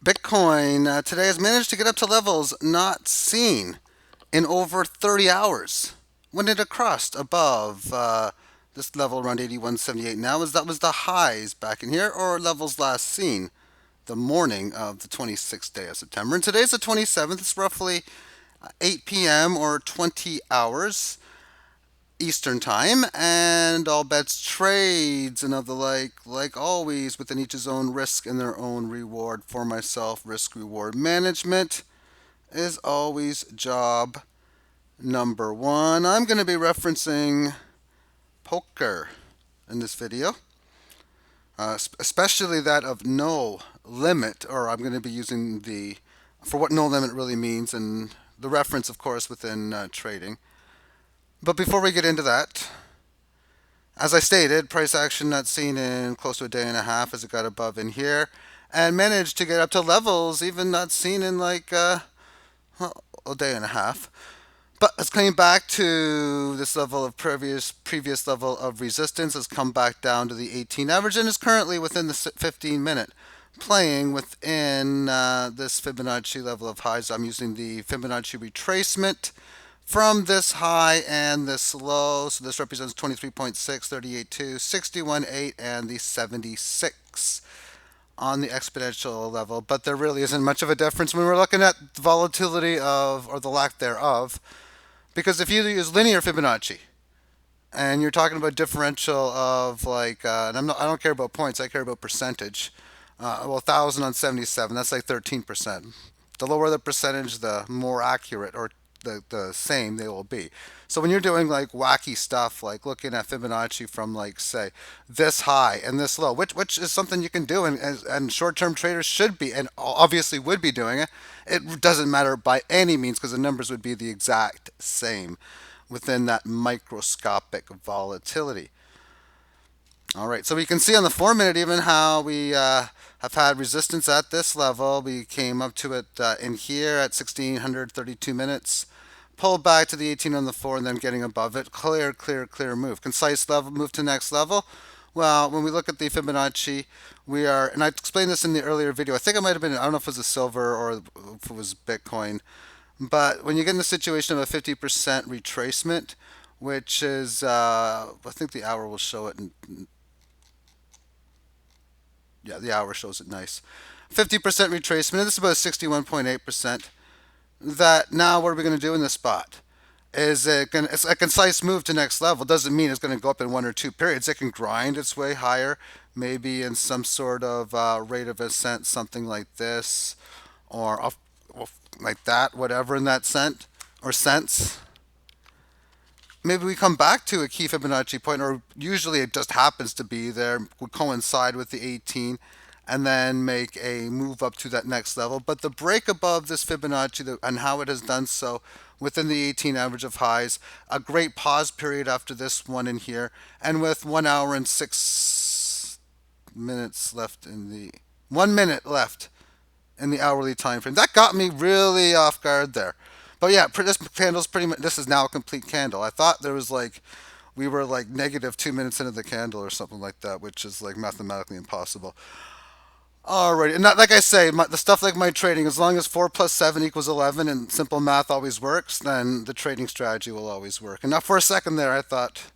Bitcoin today has managed to get up to levels not seen in over 30 hours when it had crossed above this level around 81.78 now. That was the highs back in here, or levels last seen the morning of the 26th day of September. And today's the 27th. It's roughly 8 p.m. or 20 hours Eastern Time, and all bets, trades, and of the like always, within each his own risk and their own reward. For myself, risk reward management is always job number one. I'm going to be referencing poker in this video, especially that of no limit, or I'm going to be using the for what no limit really means, and the reference, of course, within trading. But before we get into that, as I stated, price action not seen in close to a day and a half as it got above in here and managed to get up to levels even not seen in well, a day and a half. But it's coming back to this level of previous level of resistance. Has come back down to the 18 average and is currently within the 15-minute, playing within this Fibonacci level of highs. I'm using the Fibonacci retracement from this high and this low. So this represents 23.6, 38.2, 61.8, and the 76 on the exponential level. But there really isn't much of a difference when we're looking at the volatility of, or the lack thereof. Because if you use linear Fibonacci and you're talking about differential of and I don't care about points, I care about percentage. Well, 1,000 on 77, that's like 13%. The lower the percentage, the more accurate or the same they will be. So when you're doing like wacky stuff, like looking at Fibonacci from like say this high and this low, which is something you can do, and short-term traders should be and obviously would be doing it. It doesn't matter by any means because the numbers would be the exact same within that microscopic volatility. All right, so we can see on the 4 minute even how we have had resistance at this level. We came up to it in here at 1632 minutes, pulled back to the 18 on the 4, and then getting above it. Clear, clear, clear move. Concise level, move to next level. Well, when we look at the Fibonacci, we are, and I explained this in the earlier video. I think it might have been, I don't know if it was a silver or if it was Bitcoin, but when you get in the situation of a 50% retracement, which is, I think the hour will show it in, yeah, the hour shows it nice. 50% retracement, and this is about 61.8%. That now, what are we going to do in this spot? It's a concise move to next level. Doesn't mean it's going to go up in 1 or 2 periods. It can grind its way higher, maybe in some sort of rate of ascent, something like this, or like that, whatever in that cent or sense. Maybe we come back to a key Fibonacci point, or usually it just happens to be there, would coincide with the 18, and then make a move up to that next level. But the break above this Fibonacci and how it has done so within the 18 average of highs, a great pause period after this one in here, and with 1 hour and 6 minutes left in the 1 minute left in the hourly time frame. That got me really off guard there. But yeah, this candle's pretty much, this is now a complete candle. I thought there was like, we were like negative 2 minutes into the candle or something like that, which is like mathematically impossible. Alrighty, and not, like I say, the stuff like my trading, as long as 4 plus 7 equals 11 and simple math always works, then the trading strategy will always work. And now for a second there, I thought,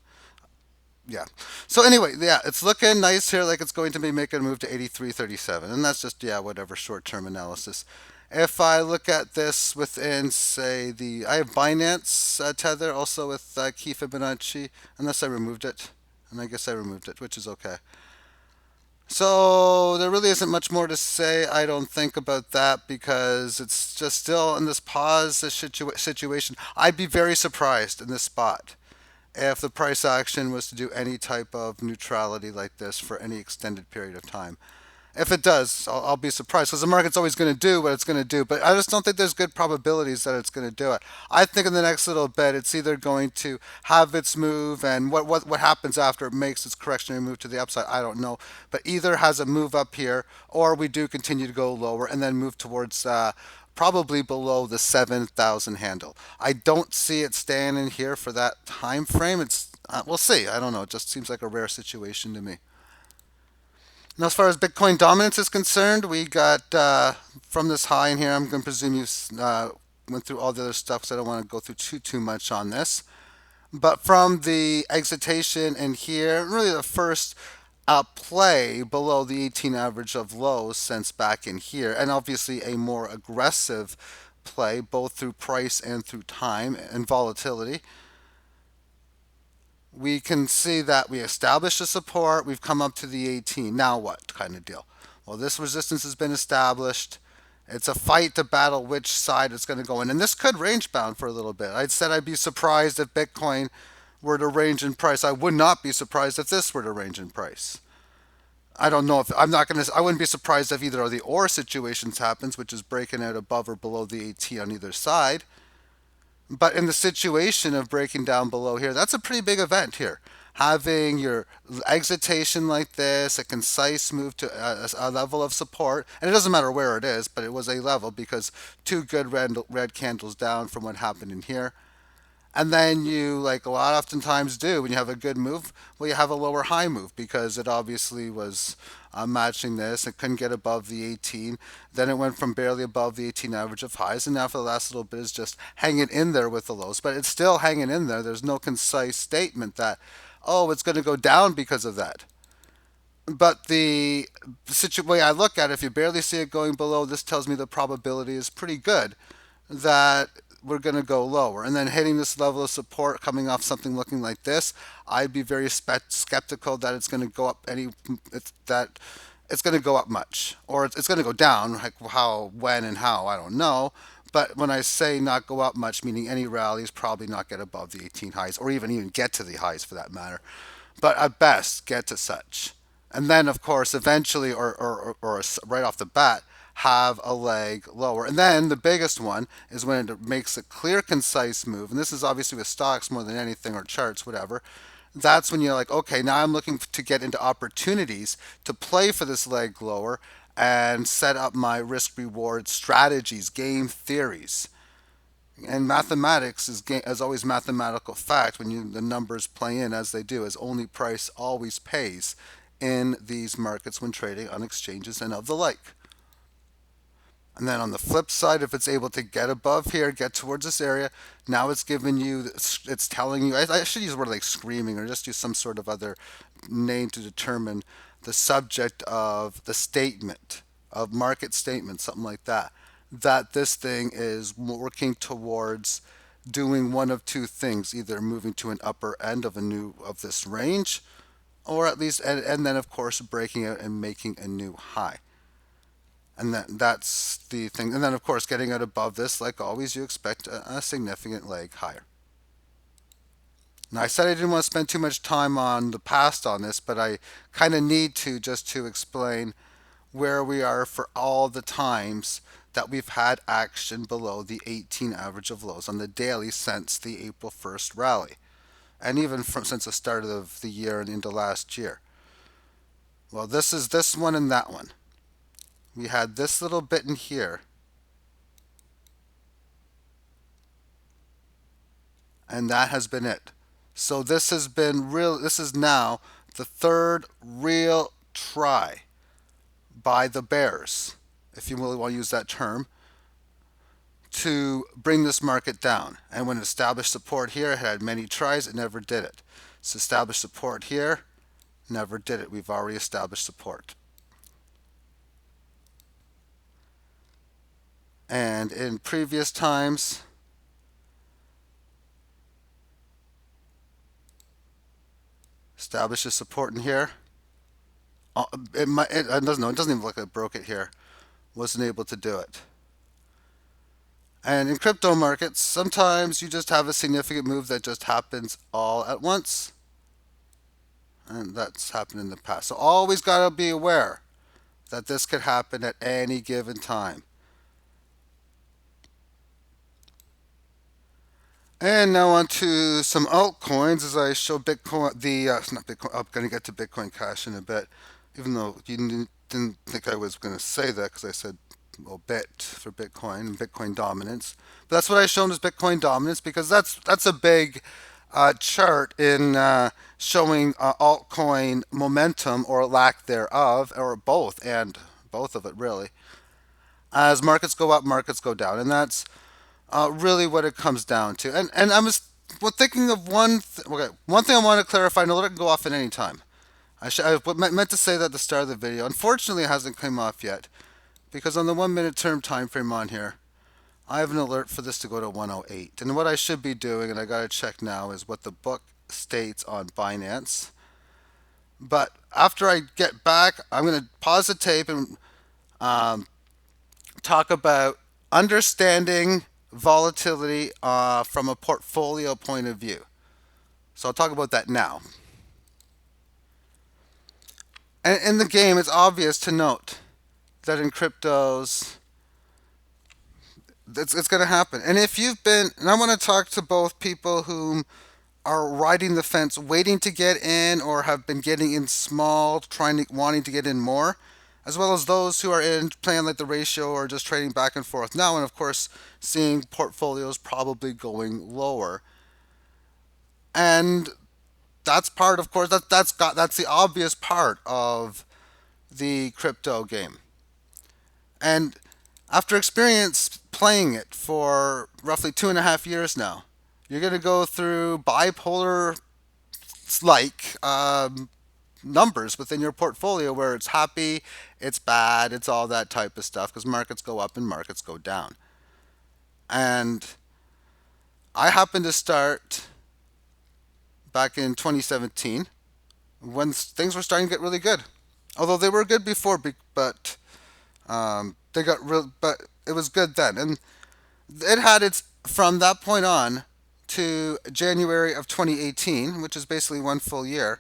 yeah. So anyway, yeah, it's looking nice here, like it's going to be making a move to 83.37, and that's just, yeah, whatever, short-term analysis. If I look at this within, say, I have Binance Tether also with key Fibonacci, unless I removed it, and I guess I removed it, which is okay. So there really isn't much more to say, I don't think, about that because it's just still in this pause situation. I'd be very surprised in this spot if the price action was to do any type of neutrality like this for any extended period of time. If it does, I'll be surprised because the market's always going to do what it's going to do. But I just don't think there's good probabilities that it's going to do it. I think in the next little bit, it's either going to have its move, and what happens after it makes its correctionary move to the upside, I don't know. But either has a move up here, or we do continue to go lower and then move towards probably below the 7,000 handle. I don't see it staying in here for that time frame. It's we'll see. I don't know. It just seems like a rare situation to me. Now, as far as Bitcoin dominance is concerned, we got from this high in here, I'm going to presume you went through all the other stuff because I don't want to go through too much on this. But from the excitation in here, really the first play below the 18 average of lows since back in here, and obviously a more aggressive play both through price and through time and volatility. We can see that we established a support, we've come up to the 18. Now what kind of deal? Well, this resistance has been established. It's a fight to battle which side it's going to go in. And this could range bound for a little bit. I'd said I'd be surprised if Bitcoin were to range in price. I would not be surprised if this were to range in price. I don't know if I'm not going to. I wouldn't be surprised if either of the or situations happens, which is breaking out above or below the 18 on either side. But in the situation of breaking down below here, that's a pretty big event here. Having your excitation like this, a concise move to a level of support, and it doesn't matter where it is, but it was a level because two good red candles down from what happened in here. And then you, like a lot oftentimes do, when you have a good move, well, you have a lower high move because it obviously was matching this. It couldn't get above the 18. Then it went from barely above the 18 average of highs, and now for the last little bit is just hanging in there with the lows. But it's still hanging in there. There's no concise statement that, oh, it's going to go down because of that. But the way I look at it, if you barely see it going below, this tells me the probability is pretty good that we're going to go lower. And then hitting this level of support coming off something looking like this, I'd be very skeptical that it's going to go up that it's going to go up much, or it's going to go down. Like how, when, and how, I don't know. But when I say not go up much, meaning any rallies probably not get above the 18 highs, or even get to the highs for that matter. But at best, get to such. And then, of course, eventually, or right off the bat, have a leg lower. And then the biggest one is when it makes a clear, concise move. And this is obviously with stocks more than anything, or charts, whatever. That's when you're like, okay, now I'm looking to get into opportunities to play for this leg lower and set up my risk reward strategies, game theories. And mathematics is always mathematical fact when the numbers play in as they do, as only price always pays in these markets when trading on exchanges and of the like. And then on the flip side, if it's able to get above here, get towards this area, now it's giving you, it's telling you, I should use a word like screaming or just use some sort of other name to determine the subject of the statement, of market statement, something like that, that this thing is working towards doing one of two things, either moving to an upper end of this range, or at least, and then of course breaking out and making a new high. And that's the thing. And then, of course, getting out above this, like always, you expect a significant leg higher. Now, I said I didn't want to spend too much time on the past on this, but I kind of need to just to explain where we are for all the times that we've had action below the 18 average of lows on the daily since the April 1st rally, and even since the start of the year and into last year. Well, this is this one and that one. We had this little bit in here, and that has been it. So this has been real. This is now the third real try by the bears, if you really want to use that term, to bring this market down. And when it established support here, it had many tries, it never did it. It's established support here, never did it. We've already established support. And in previous times, establishes support in here. It doesn't even look like it broke it here. Wasn't able to do it. And in crypto markets, sometimes you just have a significant move that just happens all at once. And that's happened in the past. So always got to be aware that this could happen at any given time. And now on to some altcoins as I show Bitcoin, not Bitcoin, I'm going to get to Bitcoin Cash in a bit, even though you didn't think I was going to say that because I said, well, bit for Bitcoin and Bitcoin dominance. But that's what I shown as Bitcoin dominance because that's a big chart in showing altcoin momentum or lack thereof, or both, and both of it really. As markets go up, markets go down, and that's really what it comes down to. And I was thinking of okay, one thing I want to clarify, and I'll let it go off at any time. Meant to say that at the start of the video. Unfortunately, it hasn't come off yet because on the 1 minute term time frame on here, I have an alert for this to go to 108. And what I should be doing, and I got to check now, is what the book states on Binance. But after I get back, I'm going to pause the tape and um, talk about understanding volatility from a portfolio point of view. So I'll talk about that now. And in the game, it's obvious to note that in cryptos, it's going to happen. And if you've been, and I want to talk to both people who are riding the fence, waiting to get in, or have been getting in small, wanting to get in more, as well as those who are in playing like the ratio or just trading back and forth now, and of course seeing portfolios probably going lower. And that's part, of course, that's the obvious part of the crypto game. And after experience playing it for roughly 2.5 years now, you're going to go through bipolar like numbers within your portfolio where it's happy, it's bad, it's all that type of stuff because markets go up and markets go down. And I happened to start back in 2017 when things were starting to get really good. Although they were good before, but they got real, but it was good then. And it had its from that point on to January of 2018, which is basically one full year.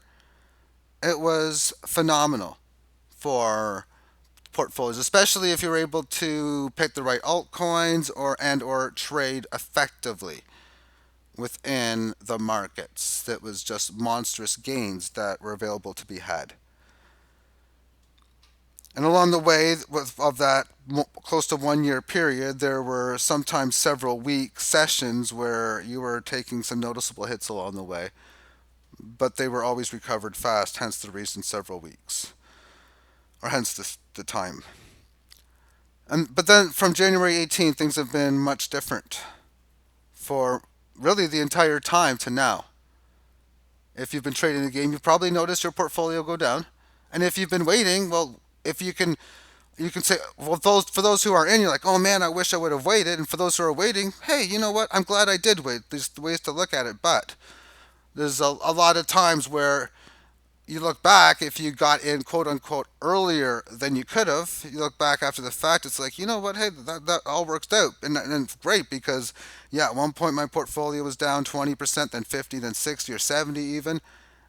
It was phenomenal for portfolios, especially if you're able to pick the right altcoins or trade effectively within the markets. That was just monstrous gains that were available to be had. And along the way of that close to 1 year period, there were sometimes several week sessions where you were taking some noticeable hits along the way, but they were always recovered fast, hence the reason several weeks, or hence the time. But then from January 18th, things have been much different for really the entire time to now. If you've been trading the game, you've probably noticed your portfolio go down. And if you've been waiting, well, if you can say, well, for those who are in, you're like, oh man, I wish I would have waited. And for those who are waiting, hey, you know what? I'm glad I did wait. There's ways to look at it, but there's a lot of times where you look back, if you got in quote unquote earlier than you could have, you look back after the fact, it's like, you know what, hey, that all works out. And it's great because, yeah, at one point my portfolio was down 20%, then 50, then 60 or 70 even.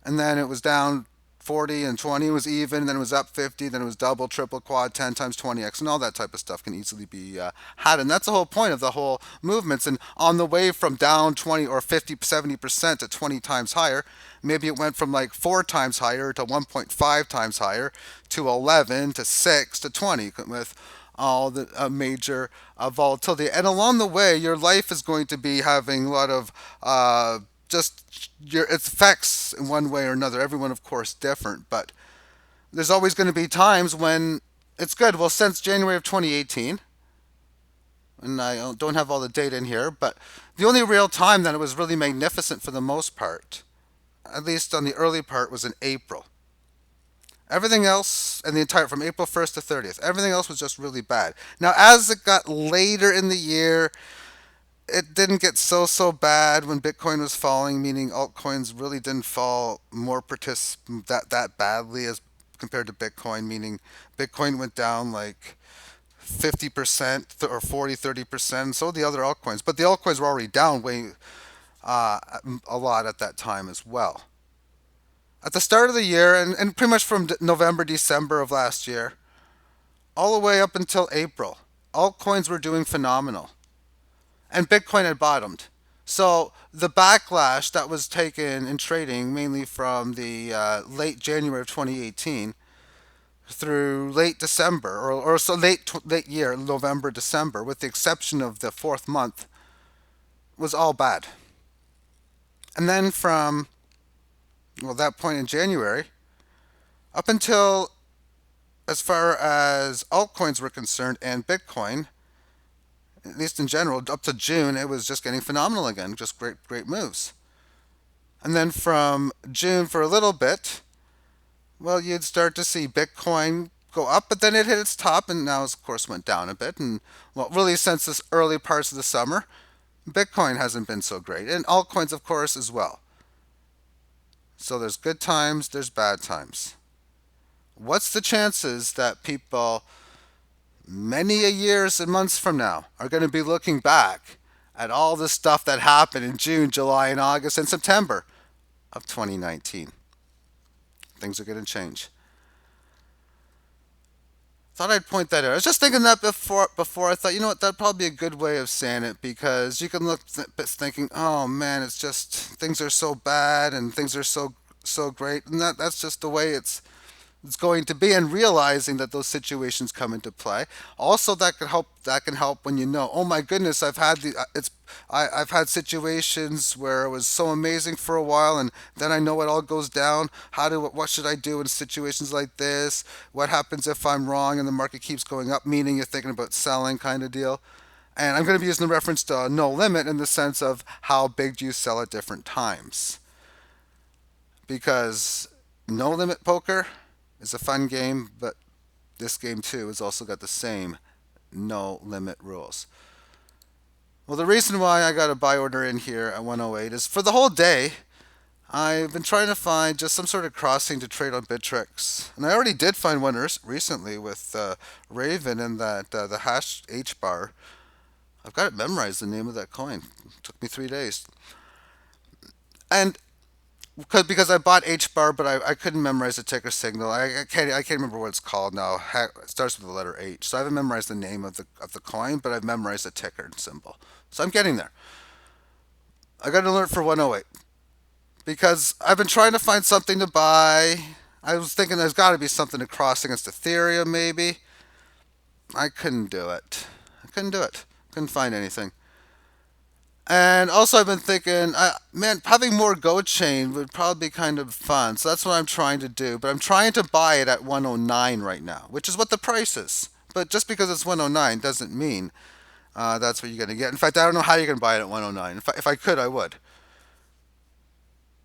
And then it was down 40 and 20 was even, then it was up 50, then it was double, triple, quad, 10 times 20x, and all that type of stuff can easily be had. And that's the whole point of the whole movements. And on the way from down 20 or 50, 70% to 20 times higher, maybe it went from like 4 times higher to 1.5 times higher to 11 to 6 to 20 with all the major volatility. And along the way, your life is going to be having a lot of just your its effects in one way or another. Everyone, of course, different, but there's always going to be times when it's good. Well, since January of 2018, and I don't have all the data in here, but the only real time that it was really magnificent for the most part, at least on the early part, was in April. Everything else, and the entire from April 1st to 30th, everything else was just really bad. Now, as it got later in the year, it didn't get so bad when Bitcoin was falling, meaning altcoins really didn't fall that badly as compared to Bitcoin, meaning Bitcoin went down like 50% or 40-30%. So the other altcoins, but the altcoins were already down way uh, a lot at that time as well. At the start of the year, and pretty much from November, December of last year, all the way up until April, altcoins were doing phenomenal. And Bitcoin had bottomed. So the backlash that was taken in trading, mainly from the late January of 2018 through late December, or so late year, November, December, with the exception of the fourth month, was all bad. And then from that point in January up until as far as altcoins were concerned and Bitcoin, at least in general, up to June, it was just getting phenomenal again, just great moves. And then from June for a little bit, well, you'd start to see Bitcoin go up, but then it hit its top and now, of course, went down a bit. And, well, really, since this early parts of the summer, Bitcoin hasn't been so great. And altcoins, of course, as well. So there's good times, there's bad times. What's the chances that people many a years and months from now are going to be looking back at all the stuff that happened in June, July, and August and September of 2019? Things are going to change. Thought I'd point that out. I was just thinking that before I thought, you know what, that'd probably be a good way of saying it because you can look thinking, oh man, it's just things are so bad and things are so great, and that's just the way it's going to be, and realizing that those situations come into play. Also, that can help when you know, oh my goodness, I've had situations where it was so amazing for a while, and then I know it all goes down. What should I do in situations like this? What happens if I'm wrong and the market keeps going up, meaning you're thinking about selling, kind of deal. And I'm going to be using the reference to no limit in the sense of how big do you sell at different times, because no limit poker is a fun game, but this game too has also got the same no limit rules. Well, the reason why I got a buy order in here at 108 is for the whole day, I've been trying to find just some sort of crossing to trade on Bittrex. And I already did find one recently with Raven and the hash H bar. I've got it memorized, the name of that coin. It took me 3 days. And because I bought H bar, but I couldn't memorize the ticker signal. I can't remember what it's called now. It starts with the letter H. So I haven't memorized the name of the coin, but I've memorized the ticker symbol. So I'm getting there. I got an alert for 108 because I've been trying to find something to buy. I was thinking there's got to be something to cross against Ethereum, maybe. I couldn't do it. Couldn't find anything. And also, I've been thinking, man, having more Go Chain would probably be kind of fun. So that's what I'm trying to do. But I'm trying to buy it at 109 right now, which is what the price is. But just because it's 109 doesn't mean that's what you're going to get. In fact, I don't know how you're going to buy it at 109. If I could, I would.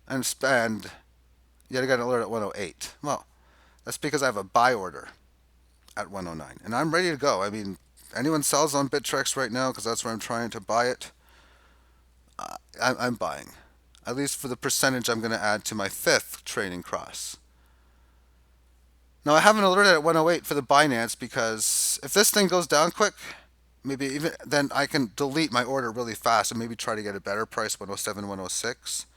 And spend, yet I got an alert at 108. Well, that's because I have a buy order at 109. And I'm ready to go. I mean, anyone sells on Bittrex right now because that's where I'm trying to buy it. I'm buying, at least for the percentage I'm going to add to my fifth trading cross. Now I have an alert at 108 for the Binance because if this thing goes down quick, maybe even then I can delete my order really fast and maybe try to get a better price, 107, 106.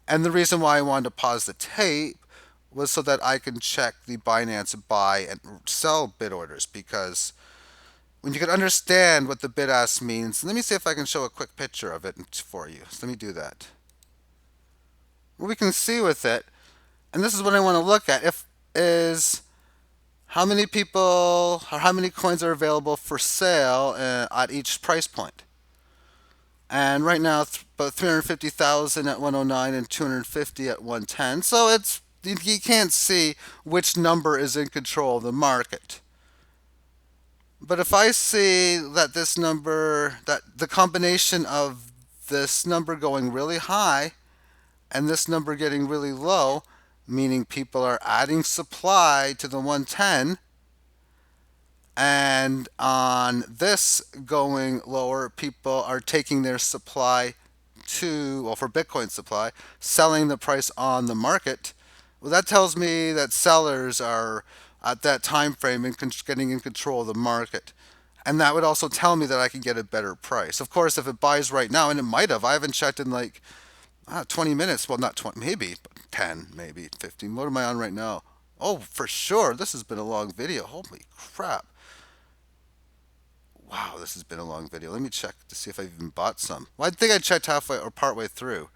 And the reason why I wanted to pause the tape was so that I can check the Binance buy and sell bid orders, because when you can understand what the bid ask means, let me see if I can show a quick picture of it for you. So let me do that. What we can see with it, and this is what I want to look at, is how many people or how many coins are available for sale at each price point. And right now, about 350,000 at 109 and 250 at 110. So you can't see which number is in control of the market. But if I see that this number, that the combination of this number going really high and this number getting really low, meaning people are adding supply to the 110, and on this going lower, people are taking their supply for Bitcoin supply, selling the price on the market. Well, that tells me that sellers are at that time frame and getting in control of the market. And that would also tell me that I can get a better price. Of course, if it buys right now, and it might have, I haven't checked in like 20 minutes. Well, not 20, maybe 10, maybe 15. What am I on right now? Oh, for sure. This has been a long video. Holy crap. Wow, this has been a long video. Let me check to see if I've even bought some. Well, I think I checked halfway or partway through.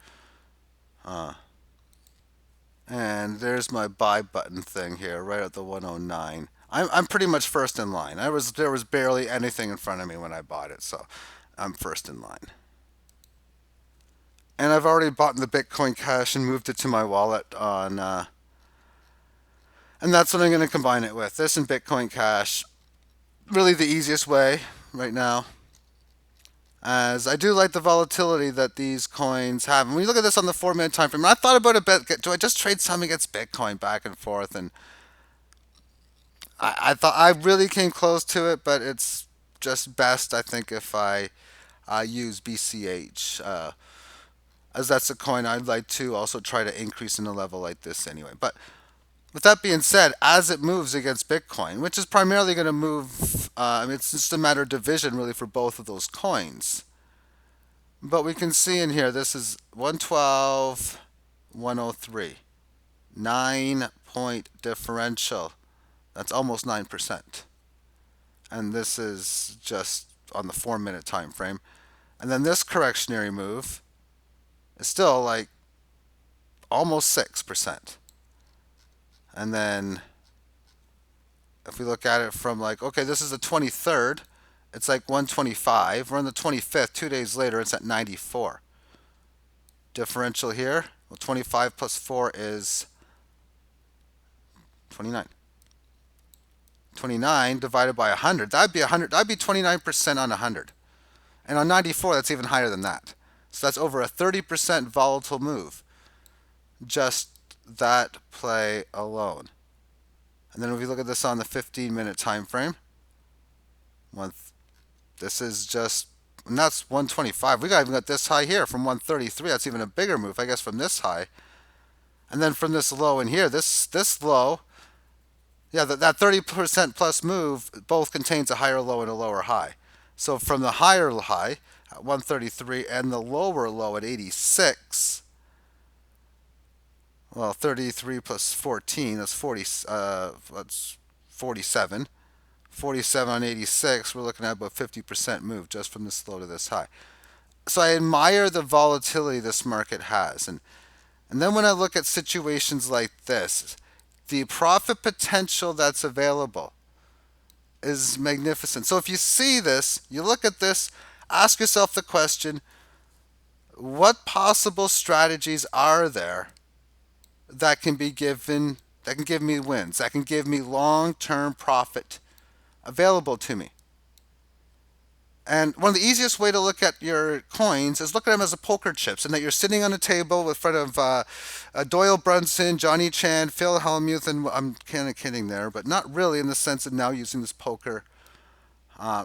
And there's my buy button thing here, right at the 109. I'm pretty much first in line. There was barely anything in front of me when I bought it, so I'm first in line. And I've already bought the Bitcoin Cash and moved it to my wallet on And that's what I'm going to combine it with. This and Bitcoin Cash. Really the easiest way right now. As I do like the volatility that these coins have. And when you look at this on the 4 minute time frame, I thought about a bit. Do I just trade some against Bitcoin back and forth? And I thought I really came close to it, but it's just best, I think, if I use BCH. As that's a coin I'd like to also try to increase in a level like this anyway. But with that being said, as it moves against Bitcoin, which is primarily going to move, I mean, it's just a matter of division really for both of those coins. But we can see in here, this is 112, 103. 9 point differential. That's almost 9%. And this is just on the 4 minute time frame. And then this correctionary move is still like almost 6%. And then if we look at it from like, okay, this is the 23rd, it's like 125. We're on the 25th, 2 days later, it's at 94. Differential here, well, 25 plus 4 is 29. 29 divided by 100, that'd be 100. That'd be 29% on 100. And on 94, that's even higher than that. So that's over a 30% volatile move. Just that play alone. And then if we look at this on the 15 minute time frame, this is just, and that's 125. We even got this high here from 133. That's even a bigger move, I guess, from this high. And then from this low in here, this low, yeah, that 30% plus move both contains a higher low and a lower high. So from the higher high at 133 and the lower low at 86, well, 33 plus 14, that's 40. That's 47. 47 on 86, we're looking at about 50% move just from this low to this high. So I admire the volatility this market has. And then when I look at situations like this, the profit potential that's available is magnificent. So if you see this, you look at this, ask yourself the question, what possible strategies are there that can be given, that can give me wins, that can give me long-term profit available to me? And one of the easiest way to look at your coins is look at them as a poker chips, and that you're sitting on a table in front of Doyle Brunson, Johnny Chan, Phil Hellmuth, and I'm kind of kidding there, but not really in the sense of now using this poker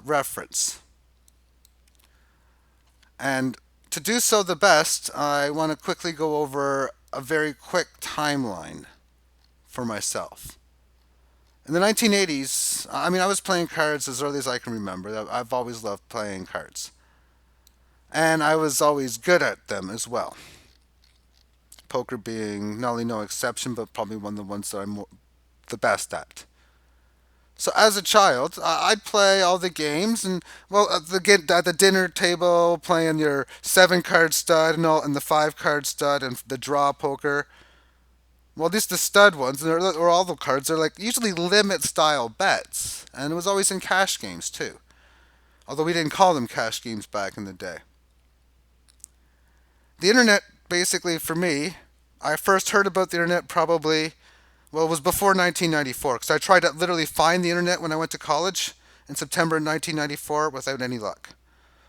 reference. And to do so the best, I want to quickly go over a very quick timeline for myself. In the 1980s, I mean, I was playing cards as early as I can remember. I've always loved playing cards. And I was always good at them as well. Poker being not only no exception, but probably one of the ones that I'm the best at. So as a child, I'd play all the games, and well, at the dinner table, playing your 7 card stud and the 5 card stud and the draw poker. Well, at least the stud ones, or all the cards, are like usually limit style bets. And it was always in cash games too. Although we didn't call them cash games back in the day. The internet, basically for me, I first heard about the internet probably, well, it was before 1994. Because I tried to literally find the internet when I went to college in September 1994 without any luck.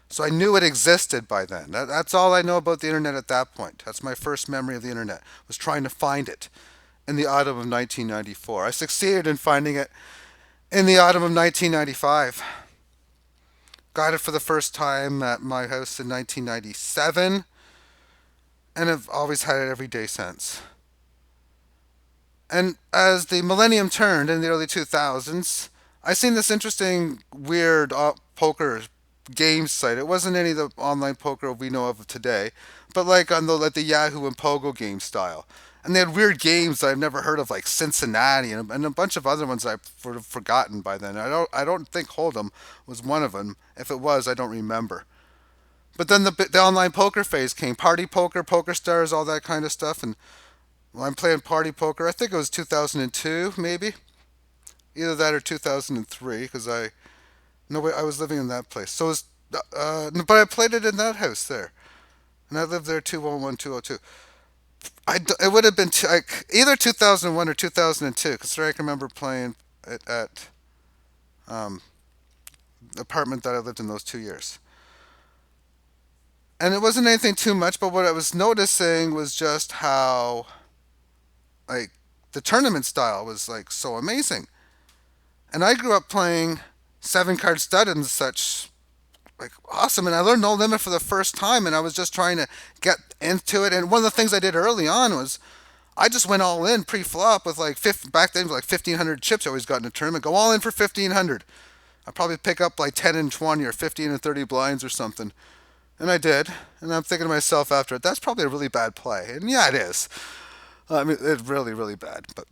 So I knew it existed by then. That's all I know about the internet at that point. That's my first memory of the internet, was trying to find it in the autumn of 1994. I succeeded in finding it in the autumn of 1995. Got it for the first time at my house in 1997, and have always had it every day since. And as the millennium turned in the early 2000s, I seen this interesting, weird poker game site. It wasn't any of the online poker we know of today, but like on the Yahoo and Pogo game style. And they had weird games that I've never heard of, like Cincinnati and a bunch of other ones I've sort of forgotten by then. I don't think Hold'em was one of them. If it was, I don't remember. But then the online poker phase came. Party poker, Poker Stars, all that kind of stuff. And well, I'm playing party poker. I think it was 2002, maybe. Either that or 2003, because no way, I was living in that place. So it was, but I played it in that house there, and I lived there 211 202. it would have been like either 2001 or 2002, because I can remember playing it at um, the apartment that I lived in those 2 years. And it wasn't anything too much, but what I was noticing was just how like the tournament style was like so amazing. And I grew up playing seven card stud and such, like awesome. And I learned No Limit for the first time, and I was just trying to get into it. And one of the things I did early on was I just went all in pre-flop with like back then it was like 1,500 chips. I always got in a tournament. Go all in for 1,500. I probably pick up like 10 and 20 or 15 and 30 blinds or something. And I did. And I'm thinking to myself after it, that's probably a really bad play. And yeah, it is. I mean, it's really, really bad. But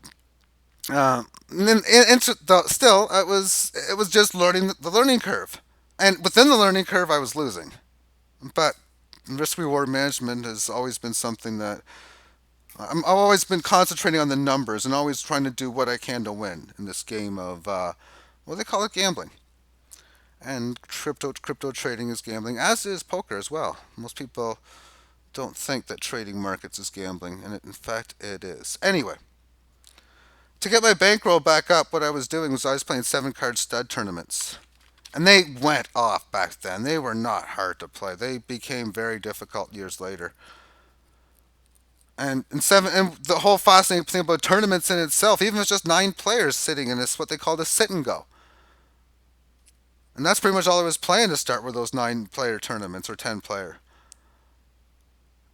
and then, still, it was just learning the learning curve. And within the learning curve, I was losing. But risk reward management has always been something that I've always been concentrating on the numbers and always trying to do what I can to win in this game of what do they call it, gambling. And crypto trading is gambling, as is poker as well. Most people don't think that trading markets is gambling, and in fact it is. Anyway, to get my bankroll back up, what I was doing was I was playing seven card stud tournaments. And they went off back then. They were not hard to play. They became very difficult years later. And the whole fascinating thing about tournaments in itself, even if it's just 9 players sitting in this, what they call a sit and go. And that's pretty much all I was playing to start, were those 9 player tournaments or 10 player.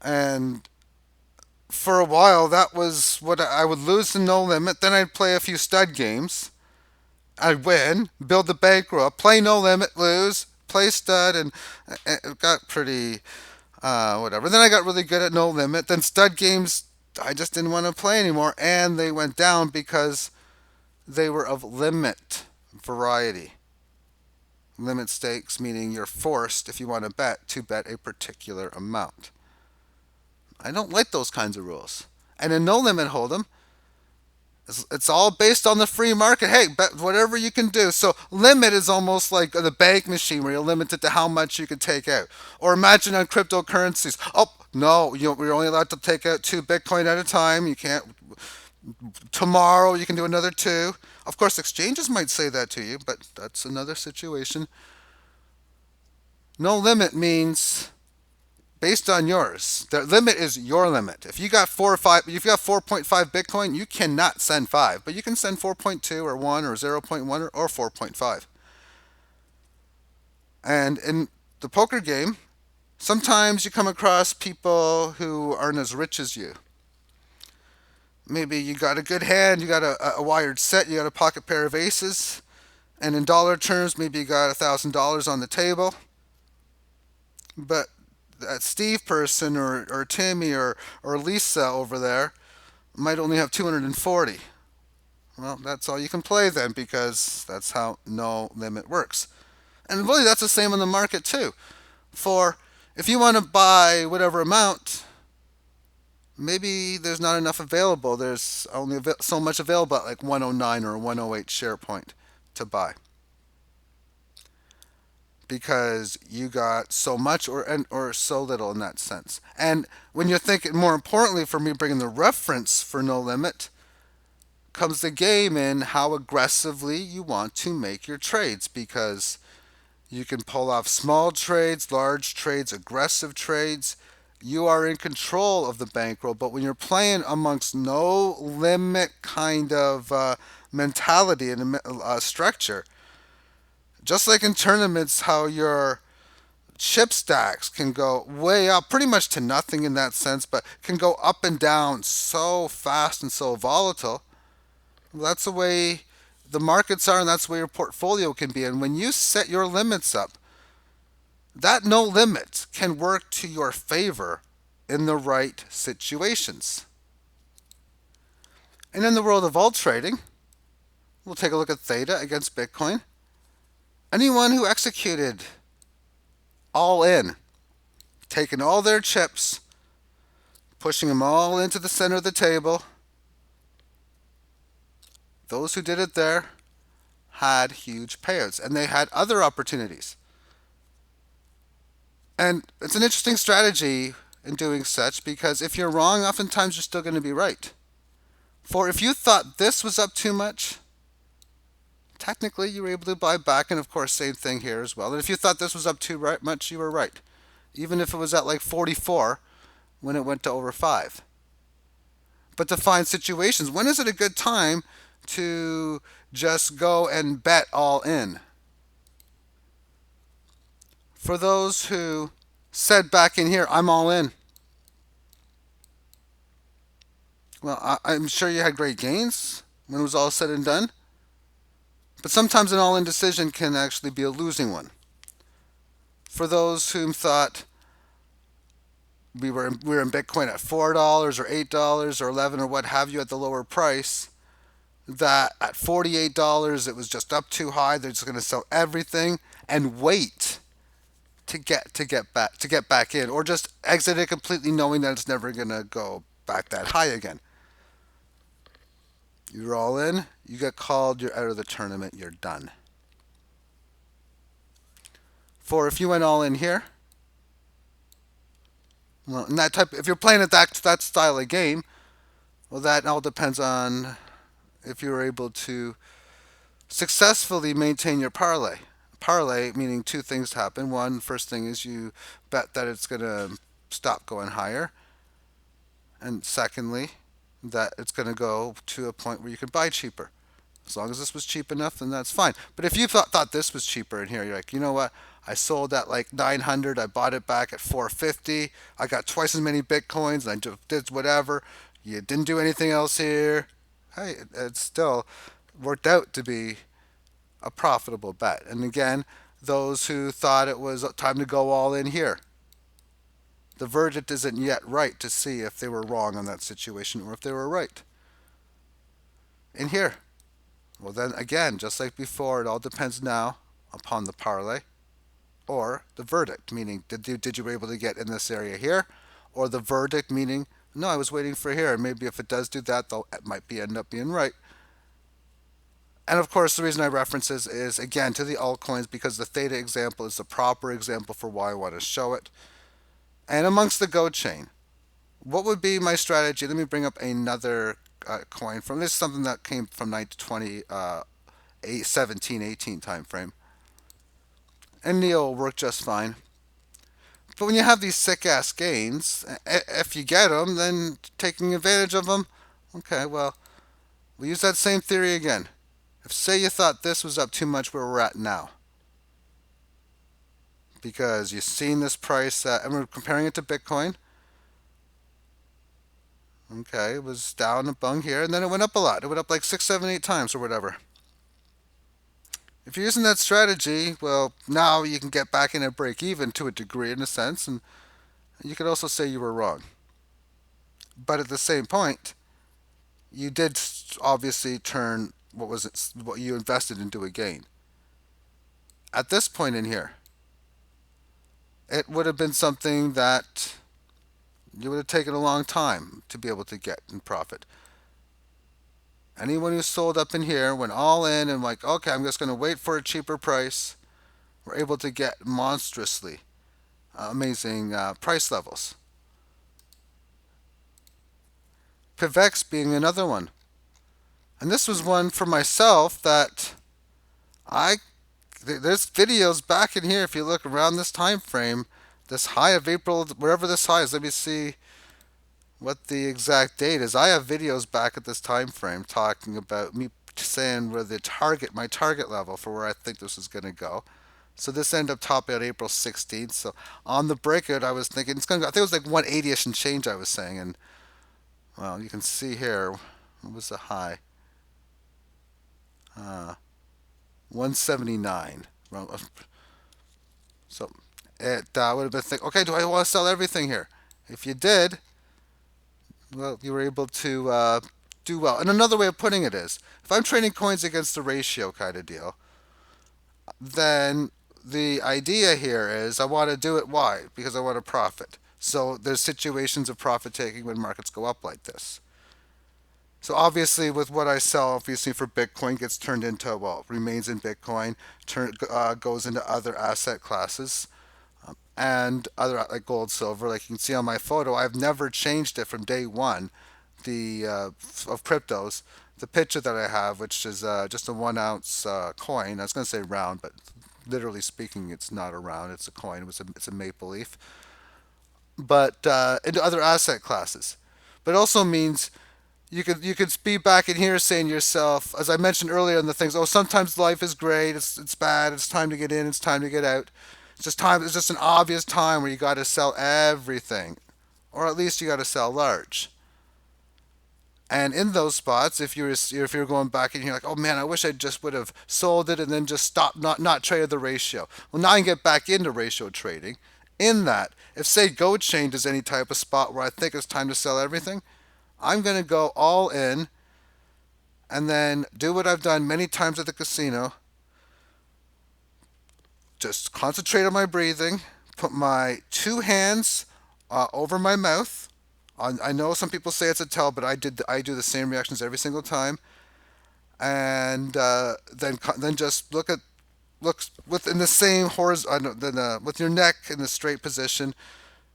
And for a while, that was what I would lose to No Limit. Then I'd play a few stud games. I'd win, build the bankroll up, play No Limit, lose, play stud, and it got pretty whatever. Then I got really good at No Limit. Then stud games, I just didn't want to play anymore, and they went down because they were of limit variety. Limit stakes, meaning you're forced, if you want to bet a particular amount. I don't like those kinds of rules. And in No Limit Hold'em, it's all based on the free market. Hey, bet whatever you can do. So limit is almost like the bank machine where you're limited to how much you can take out. Or imagine on cryptocurrencies. Oh no, you're only allowed to take out 2 Bitcoin at a time. You can't. Tomorrow you can do another 2. Of course, exchanges might say that to you, but that's another situation. No limit means based on yours. The limit is your limit. If you got 4 or 5, if you got 4.5 Bitcoin, you cannot send 5, but you can send 4.2 or 1 or 0.1 or 4.5. And in the poker game, sometimes you come across people who aren't as rich as you. Maybe you got a good hand, you got a wired set, you got a pocket pair of aces, and in dollar terms, maybe you got $1,000 on the table. But that Steve person or Timmy or Lisa over there might only have 240. Well, that's all you can play then, because that's how No Limit works. And really, that's the same in the market too. For if you want to buy whatever amount, maybe there's not enough available. There's only so much available at like 109 or 108 share point to buy, because you got so much or so little in that sense. And when you're thinking, more importantly for me, bringing the reference for No Limit, comes the game in how aggressively you want to make your trades, because you can pull off small trades, large trades, aggressive trades. You are in control of the bankroll, but when you're playing amongst no limit kind of mentality and structure, just like in tournaments, how your chip stacks can go way up, pretty much to nothing in that sense, but can go up and down so fast and so volatile. Well, that's the way the markets are, and that's the way your portfolio can be. And when you set your limits up, that no limit can work to your favor in the right situations. And in the world of alt trading, we'll take a look at Theta against Bitcoin. Anyone who executed all in, taking all their chips, pushing them all into the center of the table, those who did it there had huge payouts, and they had other opportunities. And it's an interesting strategy in doing such, because if you're wrong, oftentimes you're still going to be right. For if you thought this was up too much, technically you were able to buy back, and of course, same thing here as well. And if you thought this was up too much, you were right. Even if it was at like 44 when it went to over 5. But to find situations, when is it a good time to just go and bet all in? For those who said back in here, I'm all in. Well, I'm sure you had great gains when it was all said and done. But sometimes an all in decision can actually be a losing one. For those who thought we were in Bitcoin at $4 or $8 or 11 or what have you at the lower price, that at $48 it was just up too high, they're just going to sell everything and wait to get back in, or just exit it completely knowing that it's never going to go back that high again. You're all in, you get called, you're out of the tournament, you're done. For if you went all in here, well, in that type, if you're playing at that style of game, well, that all depends on if you were able to successfully maintain your parlay. Parlay meaning two things happen. One, first thing is you bet that it's going to stop going higher, and secondly, that it's going to go to a point where you can buy cheaper. As long as this was cheap enough, then that's fine. But if you thought this was cheaper in here, you're like, you know what? I sold at like 900. I bought it back at 450. I got twice as many bitcoins, and I just did whatever. You didn't do anything else here. Hey, it still worked out to be a profitable bet. And again, those who thought it was time to go all in here, the verdict isn't yet right to see if they were wrong on that situation or if they were right. In here, well, then again, just like before, it all depends now upon the parlay or the verdict, meaning did you were able to get in this area here, or the verdict meaning no, I was waiting for here, and maybe if it does do that, though, it might end up being right. And of course, the reason I reference this is again to the altcoins because the theta example is the proper example for why I want to show it. And amongst the Go chain, what would be my strategy? Let me bring up another coin from this is something that came from 1920, 17, 18 time frame. And Neo will work just fine. But when you have these sick ass gains, if you get them, then taking advantage of them, okay, well, we use that same theory again. If say you thought this was up too much where we're at now, because you've seen this price, and we're comparing it to Bitcoin. Okay, it was down a bung here, and then it went up a lot. It went up like 6, 7, 8 times or whatever. If you're using that strategy, well, now you can get back in and break even to a degree in a sense, and you could also say you were wrong. But at the same point, you did obviously turn what you invested into a gain. At this point in here, it would have been something that you would have taken a long time to be able to get in profit. Anyone who sold up in here went all in and like, okay, I'm just going to wait for a cheaper price. We're able to get monstrously amazing price levels. PIVX being another one. And this was one for myself that there's videos back in here if you look around this time frame, this high of April, wherever this high is. Let me see what the exact date is. I have videos back at this time frame talking about me saying where my target level for where I think this is going to go. So this ended up topping on April 16th. So on the breakout, I was thinking it's going to go. I think it was like 180ish and change. I was saying, and well, you can see here what was the high. 179. So it would have been thinking, okay, do I want to sell everything here? If you did, well, you were able to do well. And another way of putting it is, if I'm trading coins against the ratio kind of deal, then the idea here is I want to do it. Why? Because I want to profit. So there's situations of profit taking when markets go up like this. So obviously, with what I sell, obviously for Bitcoin, gets turned into, well, remains in Bitcoin, goes into other asset classes. and other like gold, silver. Like you can see on my photo, I've never changed it from day one. The of cryptos, the picture that I have, which is just a 1 ounce coin. I was going to say round, but literally speaking, it's not a round. It's a coin. It's a maple leaf. But into other asset classes. But it also means you could be back in here saying to yourself, as I mentioned earlier in the things, oh, sometimes life is great, it's bad, it's time to get in, it's time to get out. It's just time. It's just an obvious time where you got to sell everything, or at least you got to sell large. And in those spots, if you're going back and you're like, oh man, I wish I just would have sold it and then just stopped, not traded the ratio. Well, now I can get back into ratio trading. In that, if say gold chain is any type of spot where I think it's time to sell everything, I'm gonna go all in and then do what I've done many times at the casino. Just concentrate on my breathing, put my two hands over my mouth. I know some people say it's a tell, but I do the same reactions every single time, and then just look within the same horizontal, with your neck in the straight position,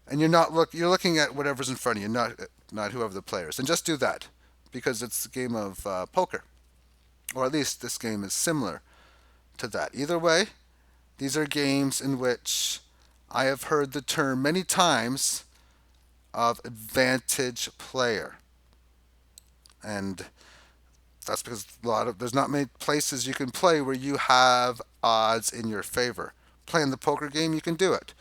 and you're looking at whatever's in front of you, not whoever the player is, and just do that because it's a game of poker, or at least this game is similar to that. Either way, these are games in which I have heard the term many times of advantage player. And that's because there's not many places you can play where you have odds in your favor. Playing the poker game, you can do it.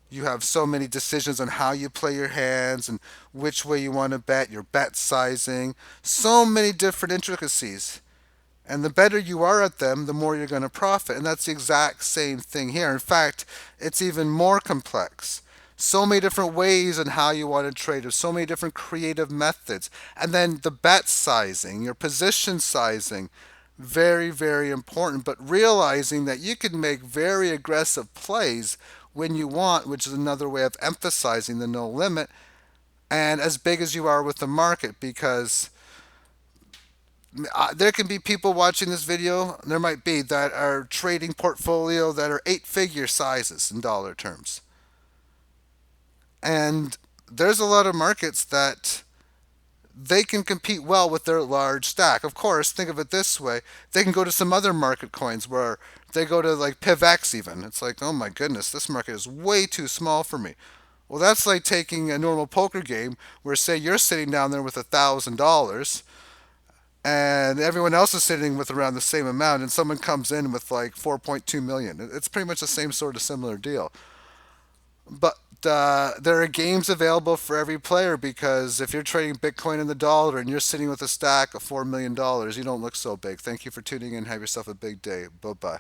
You have so many decisions on how you play your hands and which way you want to bet, your bet sizing, so many different intricacies. And the better you are at them, the more you're going to profit. And that's the exact same thing here. In fact, it's even more complex. So many different ways on how you want to trade. There's so many different creative methods. And then the bet sizing, your position sizing, very, very important. But realizing that you can make very aggressive plays when you want, which is another way of emphasizing the no limit, and as big as you are with the market, because there can be people watching this video, there might be, that are trading portfolio that are 8 figure sizes in dollar terms. And there's a lot of markets that they can compete well with their large stack. Of course, think of it this way: they can go to some other market coins where they go to like PivX even. It's like, oh my goodness, this market is way too small for me. Well, that's like taking a normal poker game where, say, you're sitting down there with $1,000 and everyone else is sitting with around the same amount, and someone comes in with like 4.2 million. It's pretty much the same sort of similar deal. But there are games available for every player, because if you're trading Bitcoin in the dollar and you're sitting with a stack of $4 million, you don't look so big. Thank you for tuning in. Have yourself a big day. Bye bye.